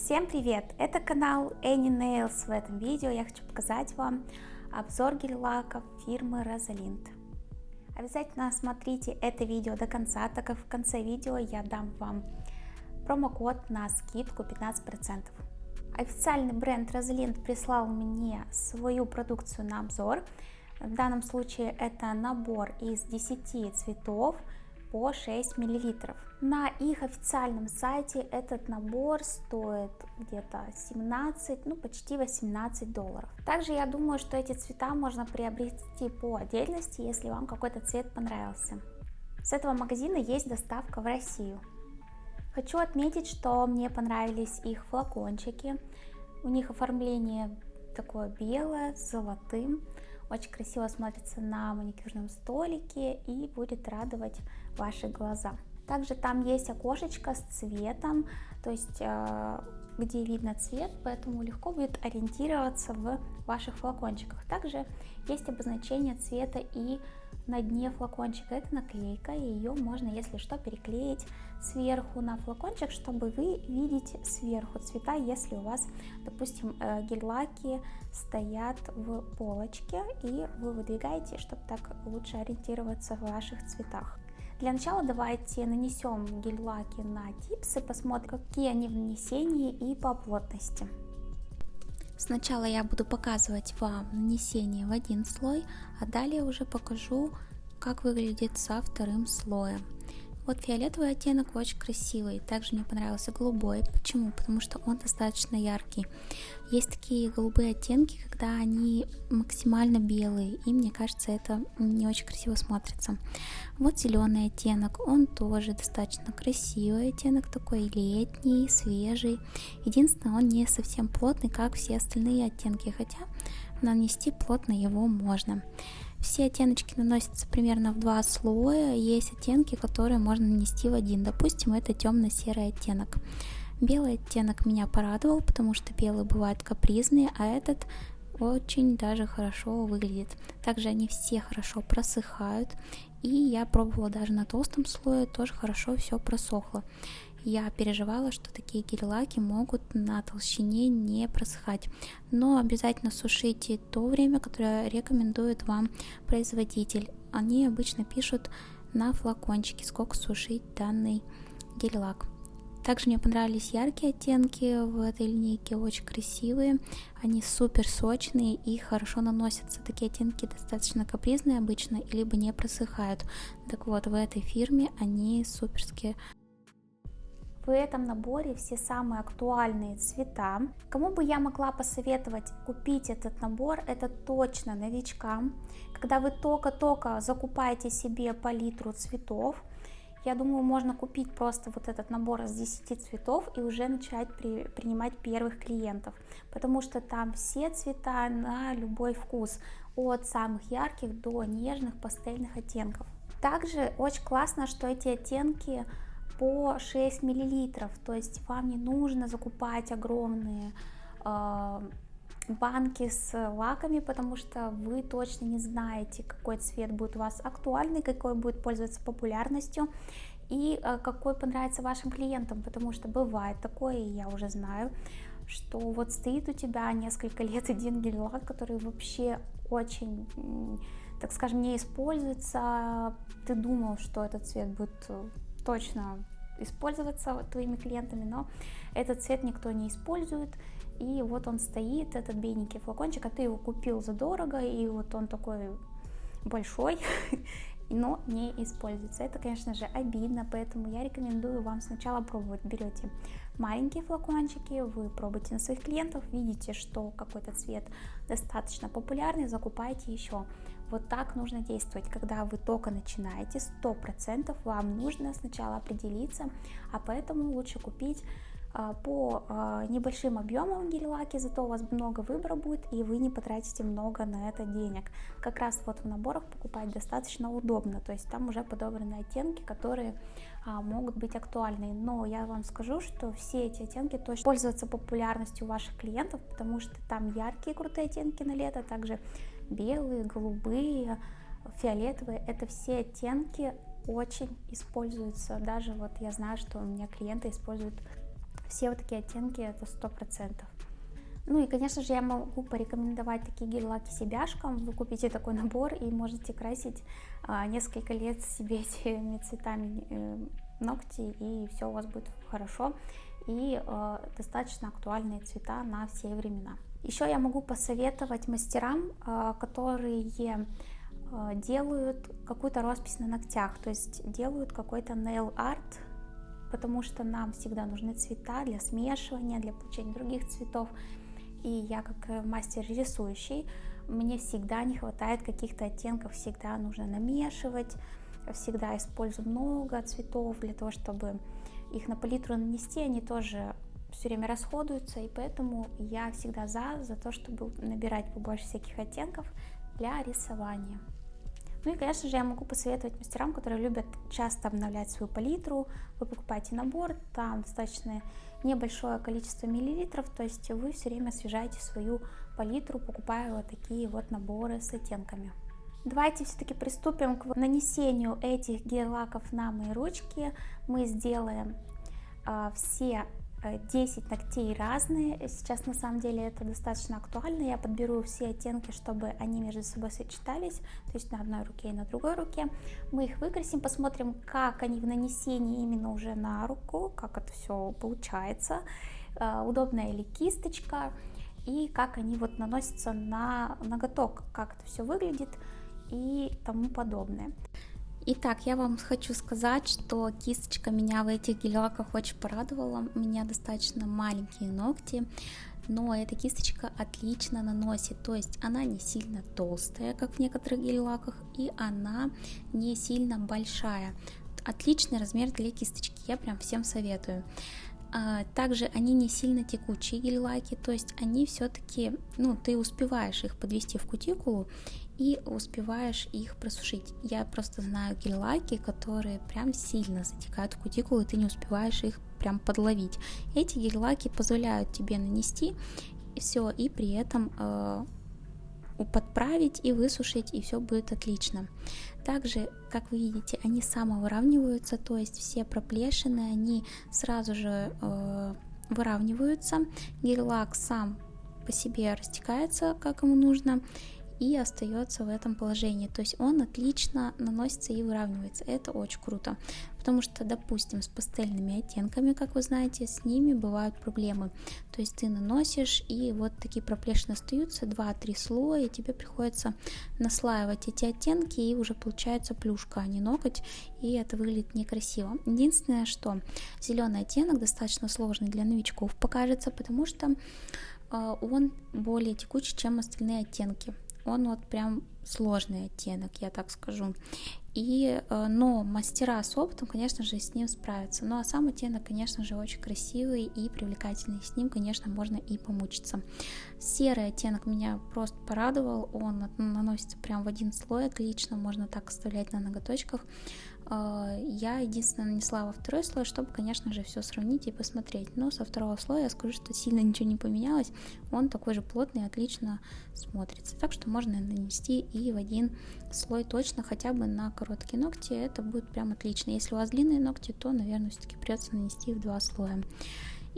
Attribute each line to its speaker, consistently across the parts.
Speaker 1: Всем привет! Это канал Any Nails. В этом видео я хочу показать вам обзор гель-лаков фирмы Rosalind. Обязательно смотрите это видео до конца, так как в конце видео я дам вам промокод на скидку 15%. Официальный бренд Rosalind прислал мне свою продукцию на обзор. В данном случае это набор из 10 цветов по 6 мл. На их официальном сайте этот набор стоит где-то 17, почти 18 долларов. Также я думаю, что эти цвета можно приобрести по отдельности, если вам какой-то цвет понравился. С этого магазина есть доставка в Россию. Хочу отметить, что мне понравились их флакончики. У них оформление такое белое с золотым. Очень красиво смотрится на маникюрном столике и будет радовать ваши глаза. Также там есть окошечко с цветом, то есть где видно цвет, поэтому легко будет ориентироваться в ваших флакончиках. Также есть обозначение цвета и на дне флакончика. Это наклейка, и ее можно, если что, переклеить сверху на флакончик, чтобы вы видеть сверху цвета, если у вас, допустим, гель-лаки стоят в полочке, и вы выдвигаете, чтобы так лучше ориентироваться в ваших цветах. Для начала давайте нанесем гель-лаки на типсы, посмотрим, какие они в нанесении и по плотности. Сначала я буду показывать вам нанесение в один слой, а далее уже покажу, как выглядит со вторым слоем. Вот фиолетовый оттенок очень красивый, также мне понравился голубой. Почему? Потому что он достаточно яркий. Есть такие голубые оттенки, когда они максимально белые, и мне кажется, это не очень красиво смотрится. Вот зеленый оттенок, он тоже достаточно красивый оттенок, такой летний, свежий. Единственное, он не совсем плотный, как все остальные оттенки, хотя нанести плотно его можно. Все оттеночки наносятся примерно в 2 слоя, есть оттенки, которые можно нанести в один, допустим, это темно-серый оттенок. Белый оттенок меня порадовал, потому что белые бывают капризные, а этот очень даже хорошо выглядит. Также они все хорошо просыхают, и я пробовала даже на толстом слое, тоже хорошо все просохло. Я переживала, что такие гель-лаки могут на толщине не просыхать, но обязательно сушите то время, которое рекомендует вам производитель. Они обычно пишут на флакончике, сколько сушить данный гель-лак. Также мне понравились яркие оттенки в этой линейке, очень красивые, они супер сочные и хорошо наносятся. Такие оттенки достаточно капризные обычно, либо не просыхают. Так вот, в этой фирме они суперские. В этом наборе все самые актуальные цвета. Кому бы я могла посоветовать купить этот набор, это точно новичкам. Когда вы только-только закупаете себе палитру цветов, я думаю, можно купить просто вот этот набор из 10 цветов и уже начать принимать первых клиентов, потому что там все цвета на любой вкус, от самых ярких до нежных пастельных оттенков. Также очень классно, что эти оттенки по 6 мл, то есть вам не нужно закупать огромные банки с лаками, потому что вы точно не знаете, какой цвет будет у вас актуальный, какой будет пользоваться популярностью и какой понравится вашим клиентам, потому что бывает такое, и я уже знаю, что вот стоит у тебя несколько лет один гель-лак, который вообще очень, так скажем, не используется. Ты думал, что этот цвет будет точно использоваться твоими клиентами, но этот цвет никто не использует, и вот он стоит, этот беленький флакончик, а ты его купил задорого, и вот он такой большой, но не используется. Это, конечно же, обидно, поэтому я рекомендую вам сначала пробовать. Берете маленькие флакончики, вы пробуйте на своих клиентов, видите, что какой-то цвет достаточно популярный, закупайте еще. Вот так нужно действовать, когда вы только начинаете, 100% вам нужно сначала определиться, а поэтому лучше купить по небольшим объемам гель-лаки, зато у вас много выбора будет, и вы не потратите много на это денег. Как раз вот в наборах покупать достаточно удобно, то есть там уже подобраны оттенки, которые могут быть актуальны. Но я вам скажу, что все эти оттенки точно пользуются популярностью у ваших клиентов, потому что там яркие крутые оттенки на лето, также белые, голубые, фиолетовые. Это все оттенки очень используются. Даже вот я знаю, что у меня клиенты используют все вот такие оттенки это 100%. Ну и, конечно же, я могу порекомендовать такие гель-лаки себяшкам. Вы купите такой набор и можете красить несколько лет себе этими цветами ногти, и все у вас будет хорошо. И достаточно актуальные цвета на все времена. Еще я могу посоветовать мастерам, которые делают какую-то роспись на ногтях, то есть делают какой-то nail art, потому что нам всегда нужны цвета для смешивания, для получения других цветов. И я как мастер рисующий, мне всегда не хватает каких-то оттенков, всегда нужно намешивать, всегда использую много цветов для того, чтобы их на палитру нанести, они тоже все время расходуются, и поэтому я всегда за то, чтобы набирать побольше всяких оттенков для рисования. Ну и, конечно же, я могу посоветовать мастерам, которые любят часто обновлять свою палитру. Вы покупаете набор, там достаточно небольшое количество миллилитров, то есть вы все время освежаете свою палитру, покупая вот такие вот наборы с оттенками. Давайте все-таки приступим к нанесению этих гель-лаков на мои ручки. Мы сделаем все 10 ногтей разные. Сейчас на самом деле это достаточно актуально. Я подберу все оттенки, чтобы они между собой сочетались, то есть на одной руке и на другой руке. Мы их выкрасим, посмотрим, как они в нанесении именно уже на руку, как это все получается, удобная ли кисточка и как они вот наносятся на ноготок, как это все выглядит и тому подобное. Итак, я вам хочу сказать, что кисточка меня в этих гель-лаках очень порадовала. У меня достаточно маленькие ногти, но эта кисточка отлично наносит. То есть она не сильно толстая, как в некоторых гель-лаках, и она не сильно большая. Отличный размер для кисточки, я прям всем советую. Также они не сильно текучие гель-лаки, то есть они все-таки, ты успеваешь их подвести в кутикулу и успеваешь их просушить. Я просто знаю гель-лаки, которые прям сильно затекают в кутикулу, и ты не успеваешь их прям подловить. Эти гель-лаки позволяют тебе нанести все и при этом подправить и высушить, и все будет отлично. Также, как вы видите, они самовыравниваются, то есть все проплешины, они сразу же выравниваются. Гель-лак сам по себе растекается, как ему нужно, и остается в этом положении. То есть он отлично наносится и выравнивается. Это очень круто. Потому что, допустим, с пастельными оттенками, как вы знаете, с ними бывают проблемы. То есть ты наносишь, и вот такие проплешины остаются, 2-3 слоя, и тебе приходится наслаивать эти оттенки, и уже получается плюшка, а не ноготь, и это выглядит некрасиво. Единственное, что зеленый оттенок достаточно сложный для новичков покажется, потому что он более текучий, чем остальные оттенки. Он вот прям сложный оттенок, я так скажу. Но мастера с опытом, конечно же, с ним справятся. Ну а сам оттенок, конечно же, очень красивый и привлекательный. С ним, конечно, можно и помучиться. Серый оттенок меня просто порадовал. Он наносится прям в один слой отлично. Можно так оставлять на ноготочках. Я единственное нанесла во второй слой, чтобы, конечно же, все сравнить и посмотреть. Но со второго слоя я скажу, что сильно ничего не поменялось. Он такой же плотный, отлично смотрится. Так что можно нанести и в один слой точно, хотя бы на короткие ногти. Это будет прям отлично. Если у вас длинные ногти, то, наверное, все-таки придется нанести в 2 слоя.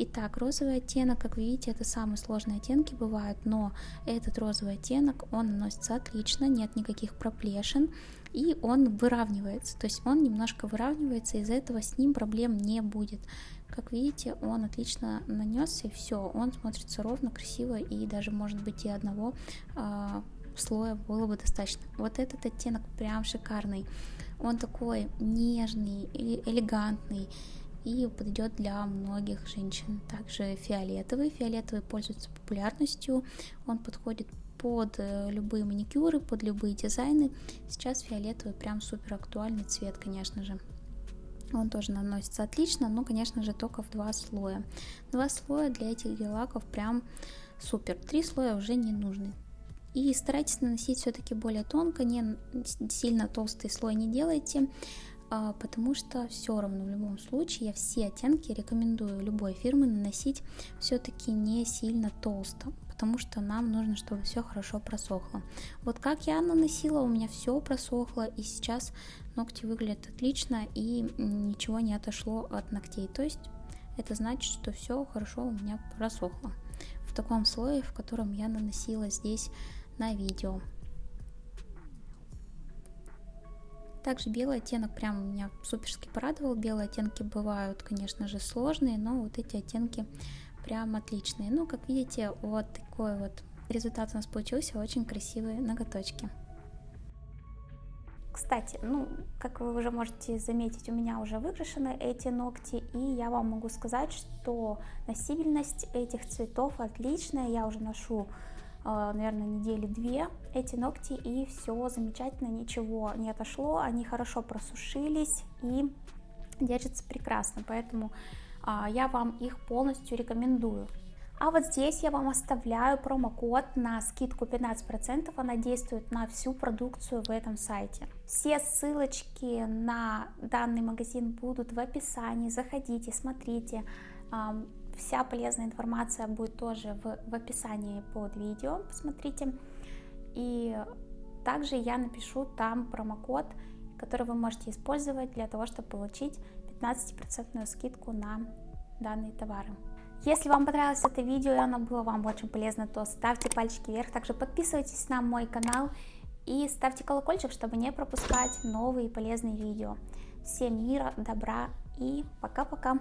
Speaker 1: Итак, розовый оттенок, как видите, это самые сложные оттенки бывают, но этот розовый оттенок, он наносится отлично, нет никаких проплешин, и он выравнивается, то есть он немножко выравнивается, из-за этого с ним проблем не будет. Как видите, он отлично нанесся, и все, он смотрится ровно, красиво, и даже, может быть, и одного слоя было бы достаточно. Вот этот оттенок прям шикарный, он такой нежный, элегантный, и подойдет для многих женщин. Также фиолетовый пользуется популярностью, он подходит под любые маникюры, под любые дизайны. Сейчас фиолетовый прям супер актуальный цвет, конечно же. Он тоже наносится отлично, но, конечно же, только в 2 слоя. 2 слоя для этих гель-лаков прям супер. 3 слоя уже не нужны. И старайтесь наносить все-таки более тонко, не сильно толстый слой не делайте, потому что все равно в любом случае я все оттенки рекомендую любой фирмы наносить все-таки не сильно толсто, потому что нам нужно, чтобы все хорошо просохло. Вот как я наносила, у меня все просохло, и сейчас ногти выглядят отлично, и ничего не отошло от ногтей. То есть это значит, что все хорошо у меня просохло в таком слое, в котором я наносила здесь на видео. Также белый оттенок прям меня суперски порадовал. Белые оттенки бывают, конечно же, сложные, но вот эти оттенки прям отличные. Ну, как видите, вот такой вот результат у нас получился, очень красивые ноготочки. Кстати, ну, как вы уже можете заметить, у меня уже выкрашены эти ногти, и я вам могу сказать, что носибельность этих цветов отличная. Я уже ношу, наверное, недели 2 эти ногти, и все замечательно, ничего не отошло, они хорошо просушились и держатся прекрасно, поэтому я вам их полностью рекомендую. А вот здесь я вам оставляю промокод на скидку 15%, она действует на всю продукцию в этом сайте. Все ссылочки на данный магазин будут в описании, заходите, смотрите, вся полезная информация будет тоже в описании под видео, посмотрите. И также я напишу там промокод, который вы можете использовать для того, чтобы получить 15% скидку на данные товары. Если вам понравилось это видео и оно было вам очень полезно, то ставьте пальчики вверх, также подписывайтесь на мой канал и ставьте колокольчик, чтобы не пропускать новые полезные видео. Всем мира, добра и пока-пока!